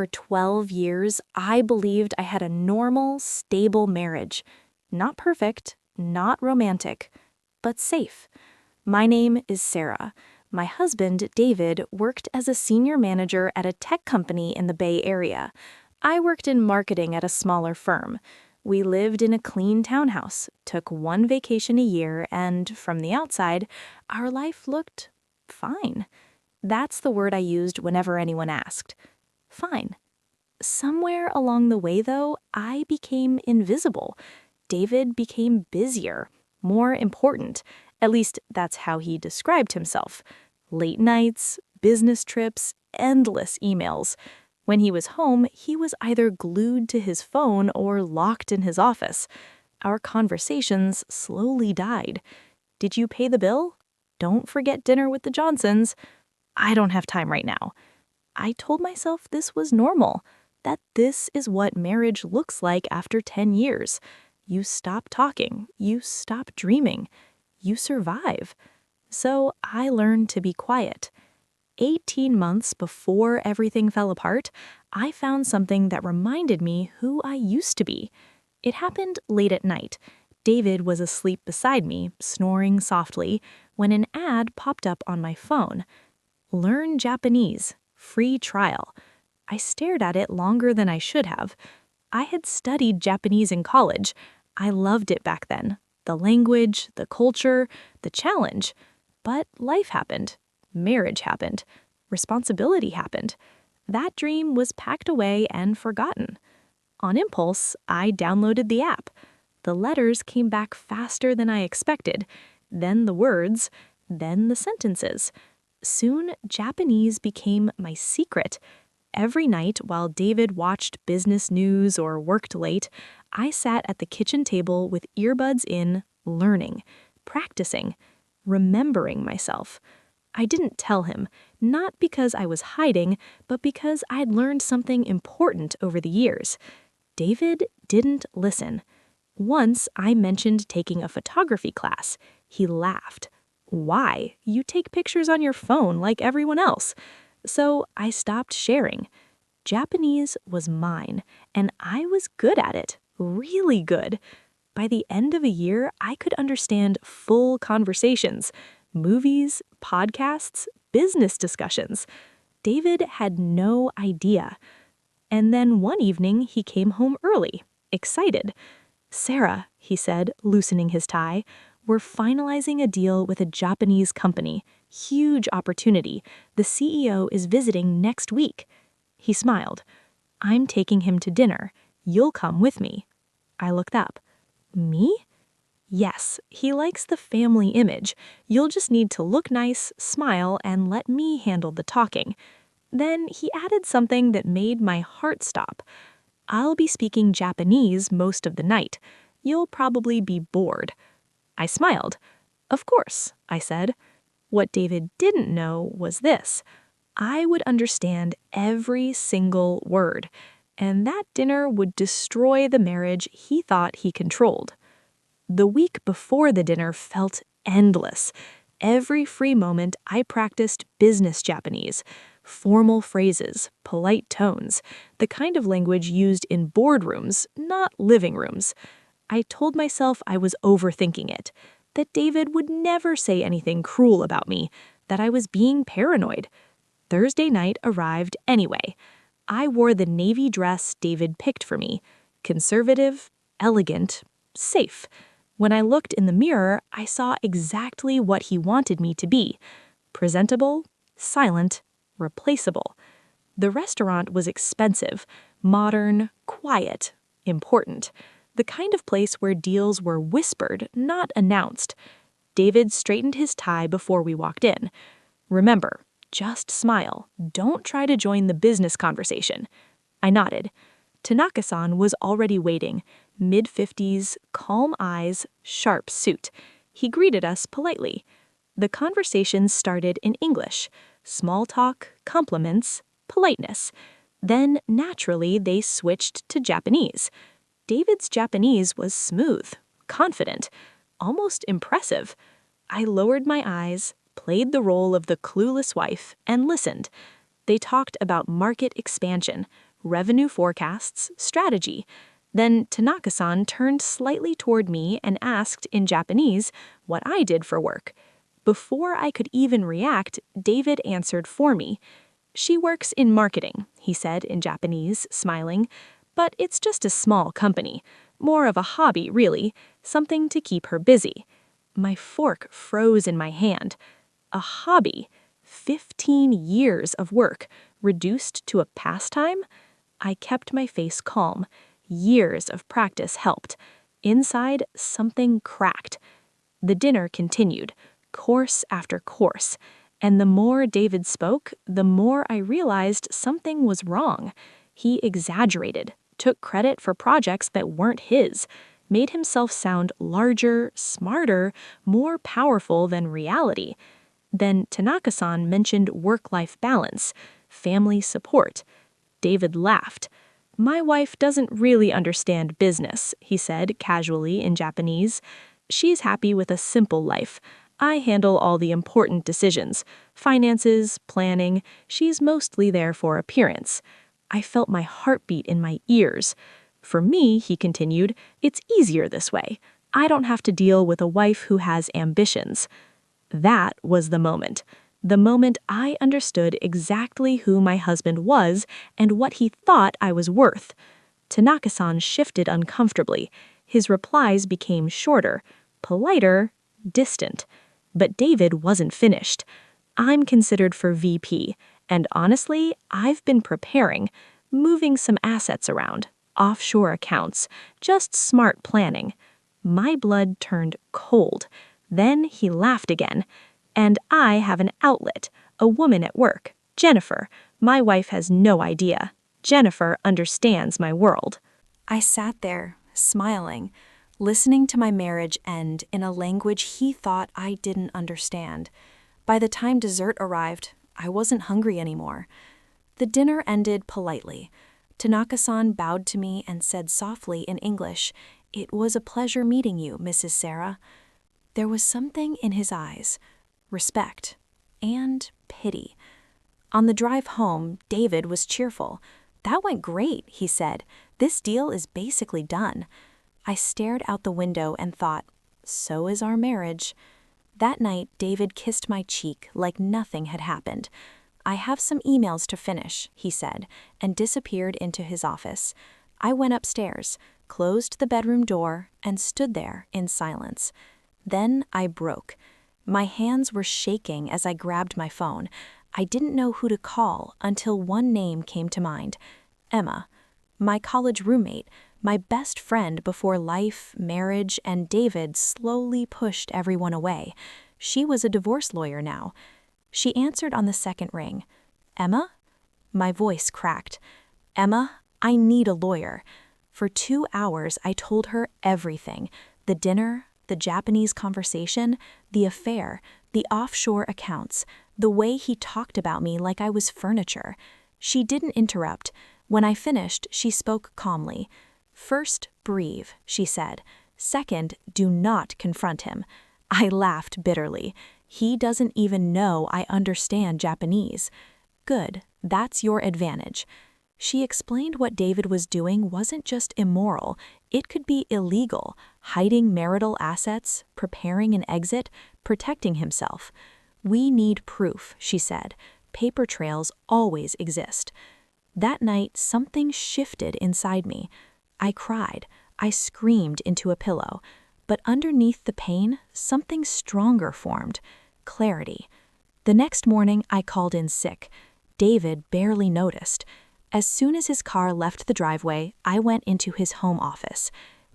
For 12 years, I believed I had a normal, stable marriage. Not perfect, not romantic, but safe. My name is Sarah. My husband, David, worked as a senior manager at a tech company in the Bay Area. I worked in marketing at a smaller firm. We lived in a clean townhouse, took one vacation a year, and from the outside, our life looked fine. That's the word I used whenever anyone asked. Fine. Somewhere along the way, though, I became invisible. David became busier, more important. At least that's how he described himself. Late nights, business trips, endless emails. When he was home, he was either glued to his phone or locked in his office. Our conversations slowly died. Did you pay the bill? Don't forget dinner with the Johnsons. I don't have time right now. I told myself this was normal, that this is what marriage looks like after 10 years. You stop talking, you stop dreaming, you survive. So I learned to be quiet. 18 months before everything fell apart, I found something that reminded me who I used to be. It happened late at night. David was asleep beside me, snoring softly, when an ad popped up on my phone. Learn Japanese. Free trial. I stared at it longer than I should have. I had studied Japanese in college. I loved it back then. The language, the culture, the challenge. But life happened. Marriage happened. Responsibility happened. That dream was packed away and forgotten. On impulse, I downloaded the app. The letters came back faster than I expected. Then the words, then the sentences. Soon, Japanese became my secret. Every night while David watched business news or worked late, I sat at the kitchen table with earbuds in, learning, practicing, remembering myself. I didn't tell him, not because I was hiding, but because I'd learned something important over the years. David didn't listen. Once I mentioned taking a photography class. He laughed. Why? You take pictures on your phone like everyone else. So I stopped sharing. Japanese was mine, and I was good at it, really good. By the end of a year, I could understand full conversations, movies, podcasts, business discussions. David had no idea. And then one evening, he came home early, excited. "Sarah," he said, loosening his tie, "we're finalizing a deal with a Japanese company. Huge opportunity. The CEO is visiting next week." He smiled. "I'm taking him to dinner. You'll come with me." I looked up. "Me?" "Yes, he likes the family image. You'll just need to look nice, smile, and let me handle the talking." Then he added something that made my heart stop. "I'll be speaking Japanese most of the night. You'll probably be bored." I smiled. "Of course," I said. What David didn't know was this. I would understand every single word, and that dinner would destroy the marriage he thought he controlled. The week before the dinner felt endless. Every free moment I practiced business Japanese, formal phrases, polite tones, the kind of language used in boardrooms, not living rooms. I told myself I was overthinking it, that David would never say anything cruel about me, that I was being paranoid. Thursday night arrived anyway. I wore the navy dress David picked for me. Conservative, elegant, safe. When I looked in the mirror, I saw exactly what he wanted me to be. Presentable, silent, replaceable. The restaurant was expensive, modern, quiet, important. The kind of place where deals were whispered, not announced. David straightened his tie before we walked in. "Remember, just smile. Don't try to join the business conversation." I nodded. Tanaka-san was already waiting, mid-50s, calm eyes, sharp suit. He greeted us politely. The conversation started in English. Small talk, compliments, politeness. Then, naturally, they switched to Japanese. David's Japanese was smooth, confident, almost impressive. I lowered my eyes, played the role of the clueless wife, and listened. They talked about market expansion, revenue forecasts, strategy. Then Tanaka-san turned slightly toward me and asked in Japanese what I did for work. Before I could even react, David answered for me. "She works in marketing," he said in Japanese, smiling. "But it's just a small company. More of a hobby, really. Something to keep her busy." My fork froze in my hand. A hobby? 15 years of work, reduced to a pastime? I kept my face calm. Years of practice helped. Inside, something cracked. The dinner continued, course after course. And the more David spoke, the more I realized something was wrong. He exaggerated, took credit for projects that weren't his, made himself sound larger, smarter, more powerful than reality. Then Tanaka-san mentioned work-life balance, family support. David laughed. "My wife doesn't really understand business," he said casually in Japanese. "She's happy with a simple life. I handle all the important decisions, finances, planning. She's mostly there for appearance." I felt my heartbeat in my ears. "For me," he continued, "it's easier this way. I don't have to deal with a wife who has ambitions." That was the moment. The moment I understood exactly who my husband was and what he thought I was worth. Tanaka-san shifted uncomfortably. His replies became shorter, politer, distant. But David wasn't finished. "I'm considered for VP, and honestly, I've been preparing, moving some assets around, offshore accounts, just smart planning." My blood turned cold. Then he laughed again. "And I have an outlet, a woman at work, Jennifer. My wife has no idea. Jennifer understands my world." I sat there, smiling, listening to my marriage end in a language he thought I didn't understand. By the time dessert arrived, I wasn't hungry anymore. The dinner ended politely. Tanaka-san bowed to me and said softly in English, "It was a pleasure meeting you, Mrs. Sarah." There was something in his eyes, respect and pity. On the drive home, David was cheerful. "That went great," he said. "This deal is basically done." I stared out the window and thought, so is our marriage. That night, David kissed my cheek like nothing had happened. "I have some emails to finish," he said, and disappeared into his office. I went upstairs, closed the bedroom door, and stood there in silence. Then I broke. My hands were shaking as I grabbed my phone. I didn't know who to call until one name came to mind. Emma, my college roommate, my best friend before life, marriage, and David slowly pushed everyone away. She was a divorce lawyer now. She answered on the second ring. "Emma?" My voice cracked. "Emma, I need a lawyer." For 2 hours, I told her everything. The dinner, the Japanese conversation, the affair, the offshore accounts, the way he talked about me like I was furniture. She didn't interrupt. When I finished, she spoke calmly. "First, breathe," she said. "Second, do not confront him." I laughed bitterly. "He doesn't even know I understand Japanese." "Good, that's your advantage." She explained what David was doing wasn't just immoral, it could be illegal, hiding marital assets, preparing an exit, protecting himself. "We need proof," she said. "Paper trails always exist." That night, something shifted inside me. I cried. I screamed into a pillow. But underneath the pain, something stronger formed. Clarity. The next morning, I called in sick. David barely noticed. As soon as his car left the driveway, I went into his home office.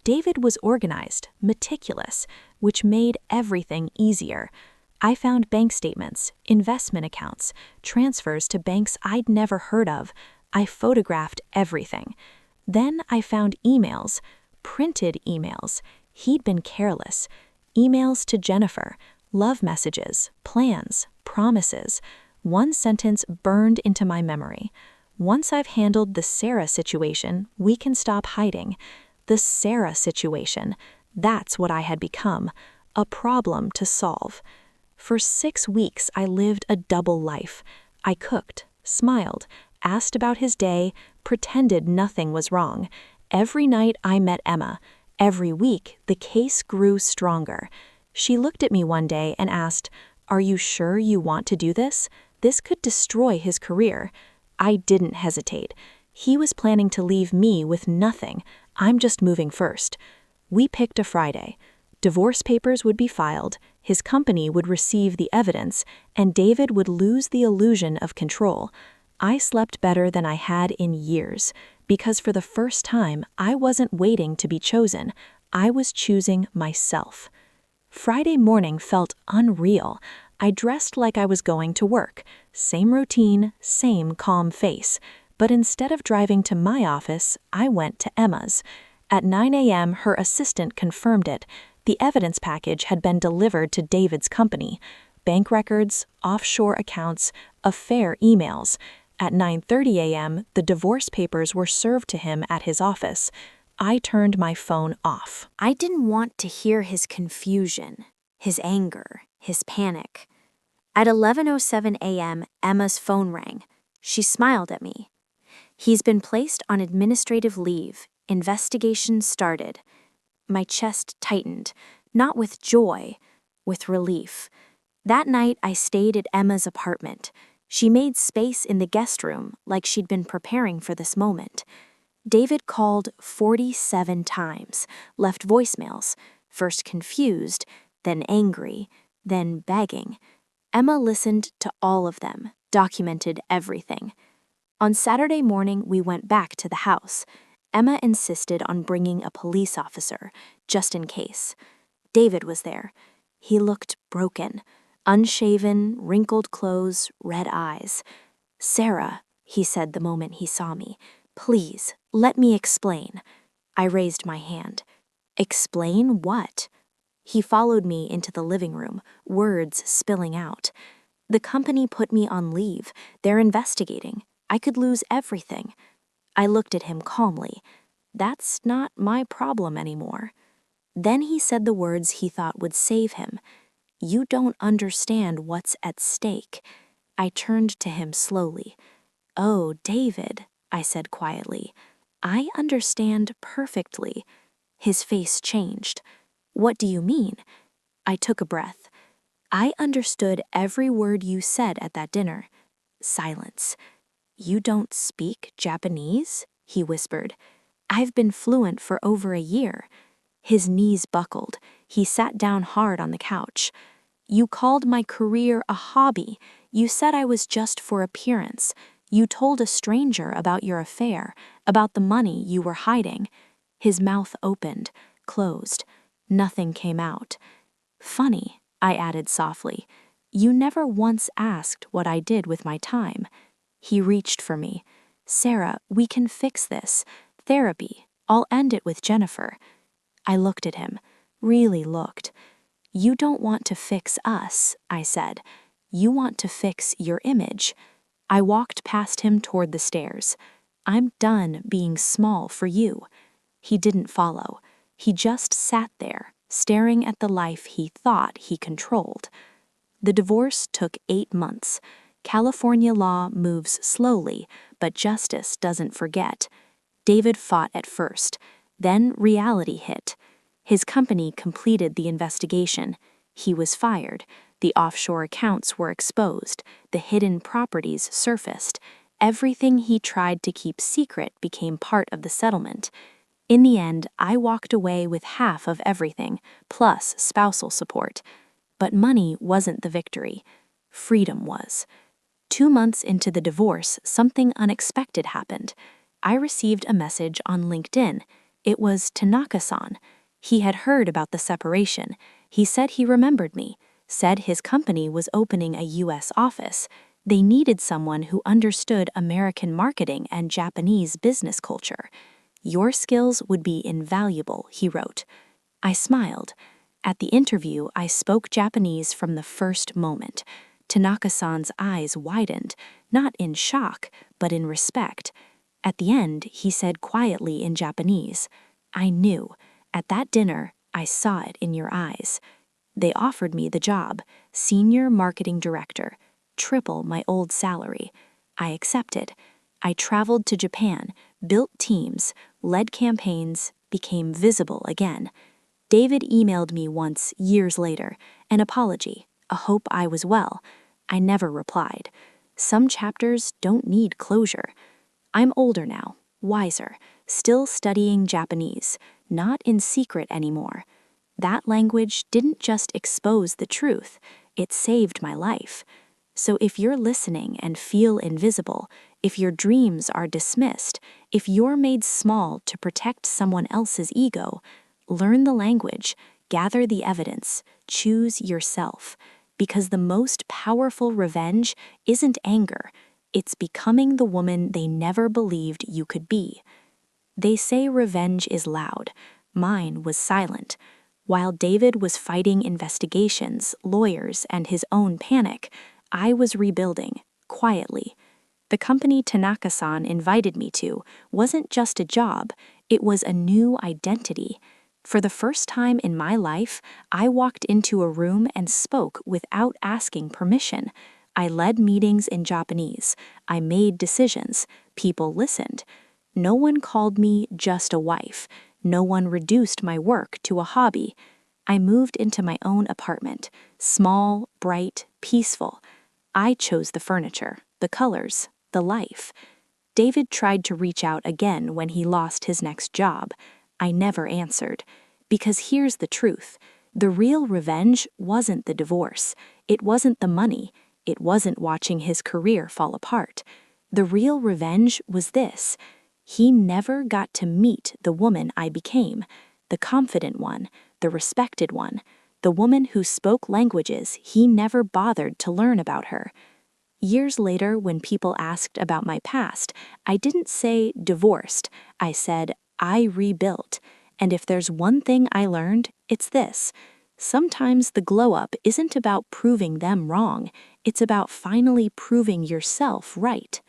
David was organized, meticulous, which made everything easier. I found bank statements, investment accounts, transfers to banks I'd never heard of. I photographed everything. Then I found emails, printed emails. He'd been careless. Emails to Jennifer, love messages, plans, promises. One sentence burned into my memory. "Once I've handled the Sarah situation, we can stop hiding." The Sarah situation, that's what I had become, a problem to solve. For 6 weeks, I lived a double life. I cooked, smiled, asked about his day, pretended nothing was wrong. Every night I met Emma. Every week, the case grew stronger. She looked at me one day and asked, "Are you sure you want to do this? This could destroy his career." I didn't hesitate. He was planning to leave me with nothing. I'm just moving first. We picked a Friday. Divorce papers would be filed, his company would receive the evidence, and David would lose the illusion of control. I slept better than I had in years, because for the first time, I wasn't waiting to be chosen. I was choosing myself. Friday morning felt unreal. I dressed like I was going to work. Same routine, same calm face. But instead of driving to my office, I went to Emma's. At 9 a.m., her assistant confirmed it. The evidence package had been delivered to David's company. Bank records, offshore accounts, affair emails. At 9:30 a.m., the divorce papers were served to him at his office. I turned my phone off. I didn't want to hear his confusion, his anger, his panic. At 11:07 a.m., Emma's phone rang. She smiled at me. "He's been placed on administrative leave. Investigation started." My chest tightened, not with joy, with relief. That night, I stayed at Emma's apartment. She made space in the guest room like she'd been preparing for this moment. David called 47 times, left voicemails, first confused, then angry, then begging. Emma listened to all of them, documented everything. On Saturday morning, we went back to the house. Emma insisted on bringing a police officer, just in case. David was there. He looked broken, unshaven, wrinkled clothes, red eyes. "Sarah," he said the moment he saw me, "please, let me explain." I raised my hand. "Explain what?" He followed me into the living room, words spilling out. "The company put me on leave. They're investigating. I could lose everything." I looked at him calmly. That's not my problem anymore. Then he said the words he thought would save him. "You don't understand what's at stake." I turned to him slowly. "Oh, David," I said quietly, "I understand perfectly." His face changed. "What do you mean?" I took a breath. "I understood every word you said at that dinner." Silence. "You don't speak Japanese?" he whispered. "I've been fluent for over a year." His knees buckled. He sat down hard on the couch. "You called my career a hobby. You said I was just for appearance. You told a stranger about your affair, about the money you were hiding." His mouth opened, closed. Nothing came out. "Funny," I added softly. "You never once asked what I did with my time." He reached for me. "Sarah, we can fix this. Therapy. I'll end it with Jennifer." I looked at him, really looked. "You don't want to fix us," I said. "You want to fix your image." I walked past him toward the stairs. "I'm done being small for you." He didn't follow. He just sat there, staring at the life he thought he controlled. The divorce took 8 months. California law moves slowly, but justice doesn't forget. David fought at first. Then reality hit. His company completed the investigation. He was fired. The offshore accounts were exposed. The hidden properties surfaced. Everything he tried to keep secret became part of the settlement. In the end, I walked away with half of everything, plus spousal support. But money wasn't the victory. Freedom was. 2 months into the divorce, something unexpected happened. I received a message on LinkedIn. It was Tanaka-san. He had heard about the separation. He said he remembered me, said his company was opening a U.S. office. They needed someone who understood American marketing and Japanese business culture. "Your skills would be invaluable," he wrote. I smiled. At the interview, I spoke Japanese from the first moment. Tanaka-san's eyes widened, not in shock, but in respect. At the end, he said quietly in Japanese, "I knew. At that dinner, I saw it in your eyes." They offered me the job, Senior Marketing Director, triple my old salary. I accepted. I traveled to Japan, built teams, led campaigns, became visible again. David emailed me once, years later, an apology, a hope I was well. I never replied. Some chapters don't need closure. I'm older now, wiser, still studying Japanese, not in secret anymore. That language didn't just expose the truth, it saved my life. So if you're listening and feel invisible, if your dreams are dismissed, if you're made small to protect someone else's ego, learn the language, gather the evidence, choose yourself. Because the most powerful revenge isn't anger, it's becoming the woman they never believed you could be. They say revenge is loud. Mine was silent. While David was fighting investigations, lawyers, and his own panic, I was rebuilding, quietly. The company Tanaka-san invited me to wasn't just a job, it was a new identity. For the first time in my life, I walked into a room and spoke without asking permission. I led meetings in Japanese. I made decisions. People listened. No one called me just a wife. No one reduced my work to a hobby. I moved into my own apartment, small, bright, peaceful. I chose the furniture, the colors, the life. David tried to reach out again when he lost his next job. I never answered. Because here's the truth. The real revenge wasn't the divorce. It wasn't the money. It wasn't watching his career fall apart. The real revenge was this. He never got to meet the woman I became, the confident one, the respected one, the woman who spoke languages he never bothered to learn about her. Years later, when people asked about my past, I didn't say divorced. I said, I rebuilt. And if there's one thing I learned, it's this. Sometimes the glow-up isn't about proving them wrong. It's about finally proving yourself right.